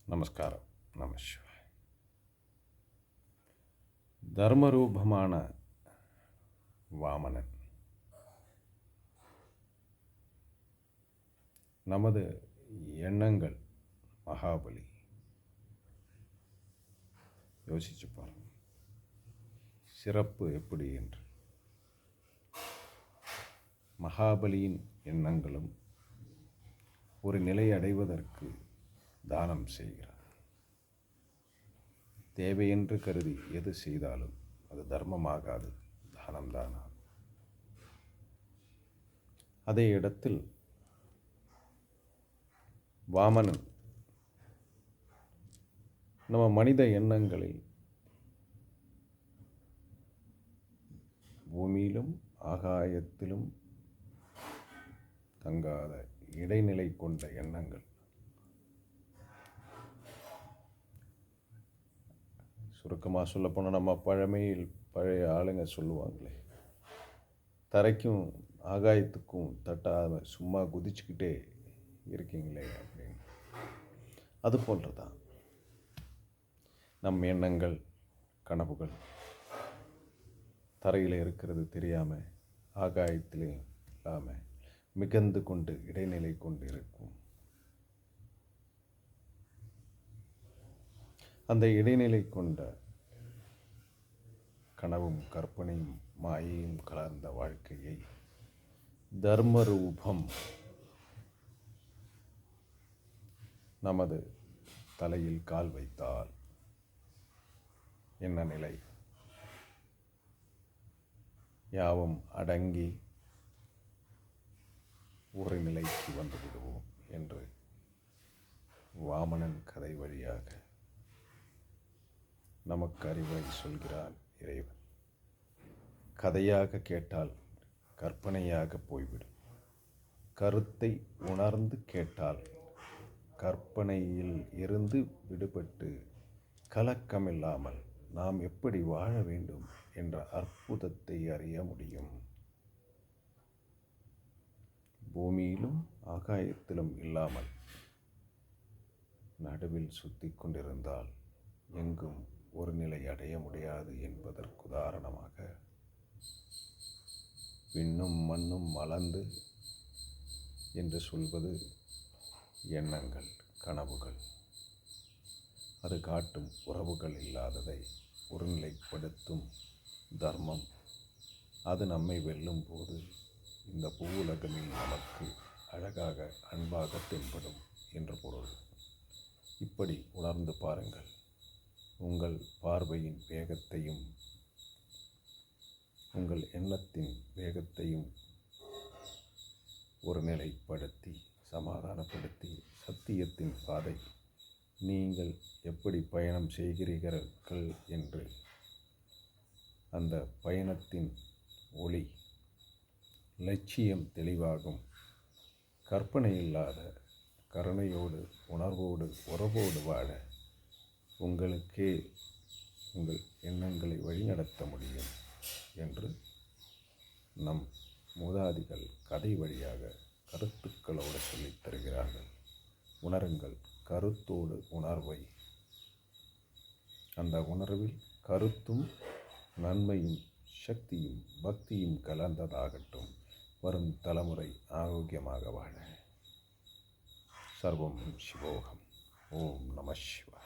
நமஸ்காரம். நமசிவாய். தர்மரூபமான வாமனன் நமது எண்ணங்கள் மகாபலி. யோசிச்சு பாருங்க, சிறப்பு எப்படி என்று. மகாபலியின் எண்ணங்களும் ஒரு நிலை அடைவதற்கு தானம் செய்கிறார். தேவையென்று கருதி எது செய்தாலும் அது தர்மமாகாது, தானம்தானா. அதே இடத்தில் வாமனன் நம்ம மனித எண்ணங்களில் பூமியிலும் ஆகாயத்திலும் தங்காத இடைநிலை கொண்ட எண்ணங்கள். சுருக்கமாக சொல்லப்போனால், நம்ம பழைய ஆளுங்க சொல்லுவாங்களே, தரைக்கும் ஆகாயத்துக்கும் தட்டாத சும்மா குதிச்சுக்கிட்டே இருக்கீங்களே அப்படின்னு. அது போன்று தான் நம் எண்ணங்கள், கனவுகள் தரையில் இருக்கிறது தெரியாமல், ஆகாயத்திலே இல்லாமல் மிதந்து கொண்டு இடைநிலை கொண்டு இருக்கும். அந்த இடைநிலை கொண்ட கனவும் கற்பனையும் மாயையும் கலந்த வாழ்க்கையை தர்மரூபம் நமது தலையில் கால் வைத்தால் என்ன நிலை? யாவும் அடங்கி ஒரு நிலைக்கு வந்து விடுவோம் என்று வாமனன் கதை வழியாக நமக்கு அறிவுரை சொல்கிறான் இறைவன். கதையாக கேட்டால் கற்பனையாக போய்விடும். கருத்தை உணர்ந்து கேட்டால் கற்பனையில் இருந்து விடுபட்டு கலக்கமில்லாமல் நாம் எப்படி வாழ வேண்டும் என்ற அற்புதத்தை அறிய முடியும். பூமியிலும் ஆகாயத்திலும் இல்லாமல் நடுவில் சுற்றி கொண்டிருந்தால் எங்கும் ஒரு நிலை அடைய முடியாது என்பதற்கு உதாரணமாக, விண்ணும் மண்ணும் மலர்ந்து என்று சொல்வது எண்ணங்கள், கனவுகள். அது காட்டும் உறவுகள் இல்லாததை ஒருநிலைப்படுத்தும் தர்மம். அது நம்மை வெல்லும் போது இந்த பூவுலகமில் நமக்கு அழகாக, அன்பாக தென்படும் என்று பொருள். இப்படி உணர்ந்து பாருங்கள். உங்கள் பார்வையின் வேகத்தையும் உங்கள் எண்ணத்தின் வேகத்தையும் ஒரு நிலைப்படுத்தி, சமாதானப்படுத்தி, சத்தியத்தின் பாதை நீங்கள் எப்படி பயணம் செய்கிறீர்கள் என்று அந்த பயணத்தின் ஒளி, லட்சியம் தெளிவாகும். கற்பனை இல்லாத கருணையோடு, உணர்வோடு, உறவோடு வாழ உங்களுக்கே உங்கள் எண்ணங்களை வழிநடத்த முடியும் என்று நம் மூதாதிகள் கதை வழியாக கருத்துக்களோடு சொல்லித் தருகிறார்கள். உணருங்கள் கருத்தோடு உணர்வை. அந்த உணர்வில் கருத்தும் நன்மையும் சக்தியும் பக்தியும் கலந்ததாகட்டும். வரும் தலைமுறை ஆரோக்கியமாக வாழ. சர்வம் சிவோகம். ஓம் நம சிவாய.